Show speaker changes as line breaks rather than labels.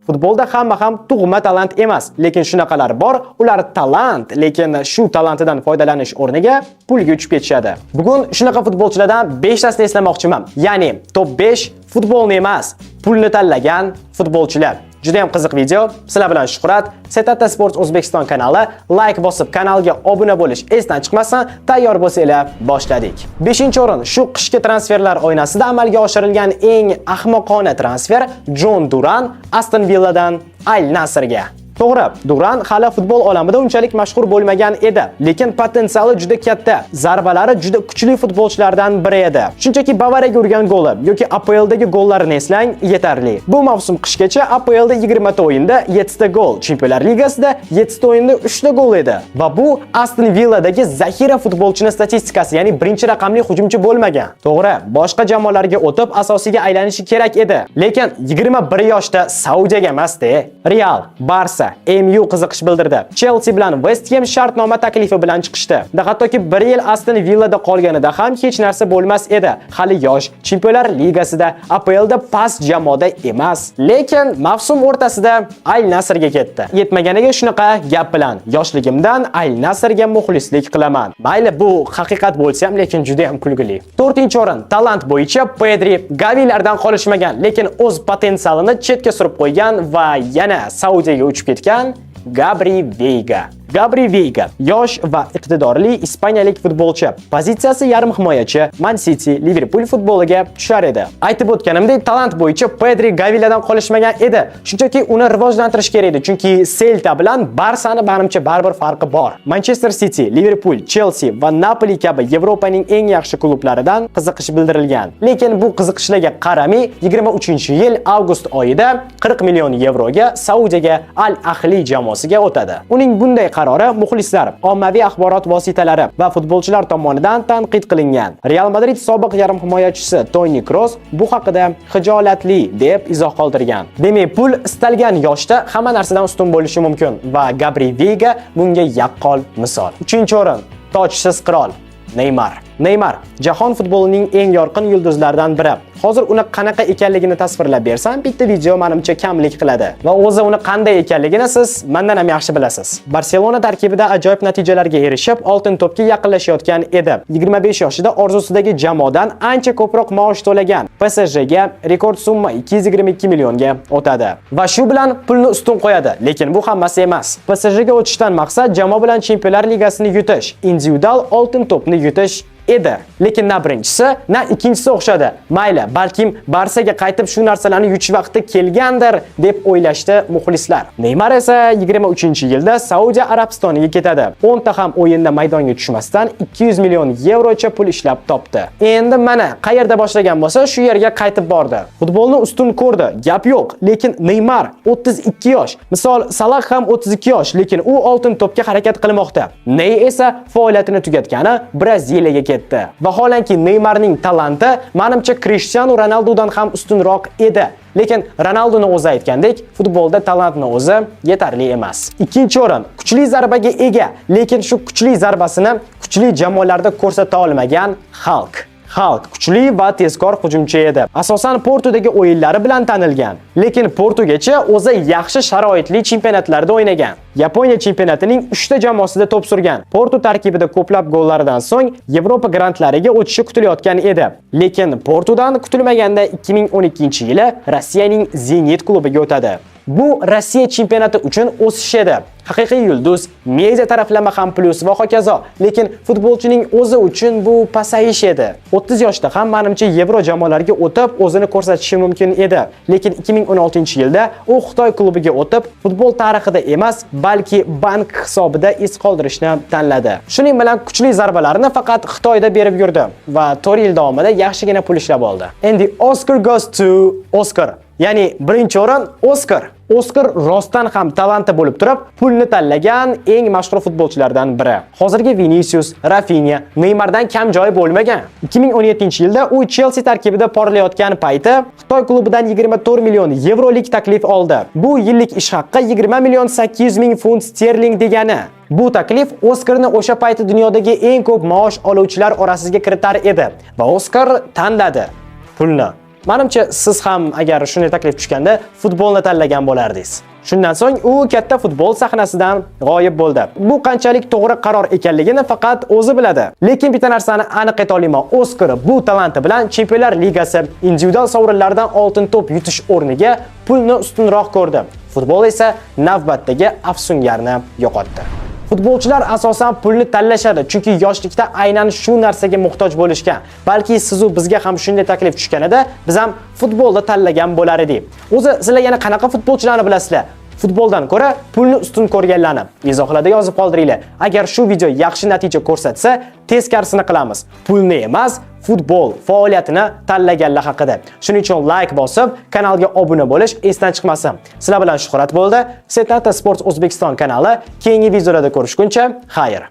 Futbolda hamma ham tug'ma talant emas, lekin shunaqalar bor, ular talant, lekin shu talantidan foydalanish o'rniga pulga uchib ketishadi. Bugun shunaqa futbolchilardan 5 tasini eslamoqchiman. Ya'ni top 5 futbolni emas, pulni tanlagan futbolchilar. Juda ham qiziq video. Sizlar bilan Shuhrat, Setata Sports O'zbekiston kanali. Like bosib kanalga obuna bo'lish esdan chiqmasin. Tayyor bo'lsanglar, boshladik. 5-o'rin shu qishki transferlar oynasida amalga oshirilgan eng ahmoqona transfer Jon Duran Aston Villadan Al Nassrga. To'g'ri, Duran hali futbol olamida unchalik mashhur bo'lmagan edi, lekin potensiali juda katta. Zarbalari juda kuchli futbolchilardan biri edi. Shunchaki Bavariyaga urgan goli yoki APLdagi gollarini eslang yetarli. Bu mavsum qishgacha APLda 20 ta o'yinda 7 ta gol, Chempionlar Ligasida 7 ta o'yinda 3 ta gol edi. Va bu Aston Villadagi zaxira futbolchini statistikasi, ya'ni birinchi raqamli hujumchi bo'lmagan. To'g'ri, boshqa jamoalarga o'tib asosiga aylanishi kerak edi, lekin 21 yoshda Saudiyaga emas-da. Real, Barsa, MU qiziqish bildirdi. Chelsea bilan West Ham shartnoma taklifi bilan chiqishdi. Hattoki 1 yil Aston Villada qolganida ham hech narsa bo'lmas edi. Hali yosh, Chempionlar Ligasida, APLda past jamoada emas. Lekin mavsum o'rtasida Al Nassrga ketdi. Yetmaganiga shunaqa gap bilan yoshligimdan Al Nassrga muxlislik qilaman. Mayli, bu haqiqat bo'lsa ham, lekin juda ham kulgili. 4-o'rin talant bo'yicha Pedri Gavilardan qolishmagan, lekin o'z potensialini chetga surib qo'ygan va yana Saudiyaga uchib ketgan Gabri Veiga. Gabri Veiga yosh va iqtidorli ispaniyalik futbolchi. Pozitsiyasi yarim himoyachi. Man City, Liverpool futboliga tushar edi. Aytib o'tganimdek, talant bo'yicha Pedri Gaviladan qolishmagan edi. Shunchaki uni rivojlantirish kerak edi, chunki Celta bilan Barsani menimcha baribir farqi bor. Manchester City, Liverpool, Chelsea va Napoli kabi Yevropaning eng yaxshi klublaridan qiziqish bildirilgan. Lekin bu qiziqishlarga qaramay, 23-yil avgust oyida 40 million yevroga Saudiyaga Al Ahli jamoasiga o'tadi. Uning bunday qarori muxlislar, ommaviy axborot vositalari va futbolchilar tomonidan tanqid qilingan. Real Madrid sobiq yarim himoyachisi Toni Kroos bu haqida hijolatli deb izoh qoldirgan. Demak, pul istalgan yoshda hamma narsadan ustun bo'lishi mumkin va Gabri Veiga bunga yaqqol misol. 3-o'rin tojsiz qirol Neymar jahon futbolining eng yorqin yulduzlaridan biri. Hozir uni qanaqa ekanligini tasvirlab bersam, bitta video menimcha kamlik qiladi. Va o'zi uni qanday ekanligini siz mendan ham yaxshi bilasiz. Barselona tarkibida ajoyib natijalarga erishib, oltin to'pga yaqinlashayotgan edi. 25 yoshida orzusidagi jamoadan ancha ko'proq maosh to'lagan. PSJga rekord summa 222 millionga o'tadi. Va shu bilan pulni ustun qo'yadi. Lekin bu hammasi emas. PSJga o'tishdan maqsad jamoa bilan Chempionlar Ligasini yutish, individual oltin to'pni yutish edi. Lekin na birinchisi, na ikkinchisi o'xshadi. Mayli, balkim Barsaga qaytib shu narsalarni yutish vaqti kelgandir deb o'ylashdi muxlislar. Neymar esa 23-yilda Saudiya Arabistoniga ketadi. 10 ta ham o'yinda maydonga tushmasdan 200 million yevrocha pul ishlab topdi. Endi mana qayerda boshlagan bo'lsa, shu yerga qaytib bordi. Futbolni ustun ko'rdi, gap yo'q. Lekin Neymar 32 yosh. Misol Salah ham 32 yosh, lekin u oltin to'pga harakat qilmoqda. Ney esa faoliyatini tugatgani Braziliyaga ketdi. Vaholanki Neymarning talanti menimcha Cristiano Ronaldodan ham ustunroq edi. Lekin Ronaldoni o'zi aytgandek, futbolda talantni o'zi yetarli emas. 2-o'rin kuchli zarbaga ega, lekin shu kuchli zarbasini kuchli jamoalarda ko'rsata olmagan Hulk kuchli va tezkor hujumchi edi. Asosan Portudagi o'yinlari bilan tanilgan, lekin Portugacha o'zi yaxshi sharoitli chempionatlarda o'ynagan. Yaponiya chempionatining 3 ta jamoasida to'p surgan. Portu tarkibida ko'plab gollaridan so'ng Yevropa grandlariga o'tishi kutilayotgan edi. Lekin Portudan kutilmaganda 2012-yili Rossiyaning Zenit klubiga o'tadi. Bu Rossiya chempionati uchun o'sish edi. Haqiqiy yulduz, media taraflama ham plus va hokazo. Lekin futbolchining o'zi uchun bu pasayish edi. 30 yoshda ham menimcha Yevro jamoalariga o'tib o'zini ko'rsatishi mumkin edi. Lekin 2016-yilda u Xitoy klubiga o'tib, futbol tarixida emas, balki bank hisobida iz qoldirishni tanladi. Shuning bilan kuchli zarbalarni faqat Xitoyda berib yurdi va 4 yil davomida yaxshigina pul ishlab oldi. Endi Oscar goes to Oscar. Ya'ni birinchi o'rin Oscar. Oscar rostdan ham talanti bo'lib turib, pulni tanlagan eng mashhur futbolchilardan biri. Hozirgi Vinicius, Rafinha, Neymardan kam joyi bo'lmagan. 2017-yilda u Chelsea tarkibida porlayotgan payti Xitoy klubidan 24 million yevrolik taklif oldi. Bu yillik ish haqqi 20 million 800 ming funt sterling degani. Bu taklif Oscarni o'sha payti dunyodagi eng ko'p maosh oluvchilar orasiga kiritar edi va Oscar tanladi pulni. Menimcha siz ham agar shunday taklif tushganda futbolni tanlagan bo'lardingiz. Shundan so'ng u katta futbol sahnasidan g'oyib bo'ldi. Bu qanchalik to'g'ri qaror ekanligini faqat o'zi biladi. Lekin bitta narsani aniq ayta olaman, Oskar bu talanti bilan Chempionlar Ligasi individual sovrinlaridan oltin to'p yutish o'rniga pulni ustunroq ko'rdi. Futbol esa navbatdagi afsungarni yo'qotdi. Futbolchilar asosan pulni tanlashadi, chunki yoshlikda aynan shu narsaga muhtoj bo'lishgan. Balki siz u bizga ham shunday taklif tushganida, biz ham futbolda tanlagan bo'lar edik. O'zi sizlar yana qanaqa futbolchilarni bilasizlar? Futboldan ko'ra pulni ustun ko'rganlarni izohlarda yozib qoldiringlar. Agar shu video yaxshi natija ko'rsatsa, teskarisini qilamiz. Pulni emas, futbol faoliyatini tanlaganlar haqida. Shuning uchun like bosib, kanalga obuna bo'lish esdan chiqmasin. Sizlar bilan Shuhrat bo'ldi. Setata Sports O'zbekiston kanali. Keyingi videolarda ko'rishguncha, xayr.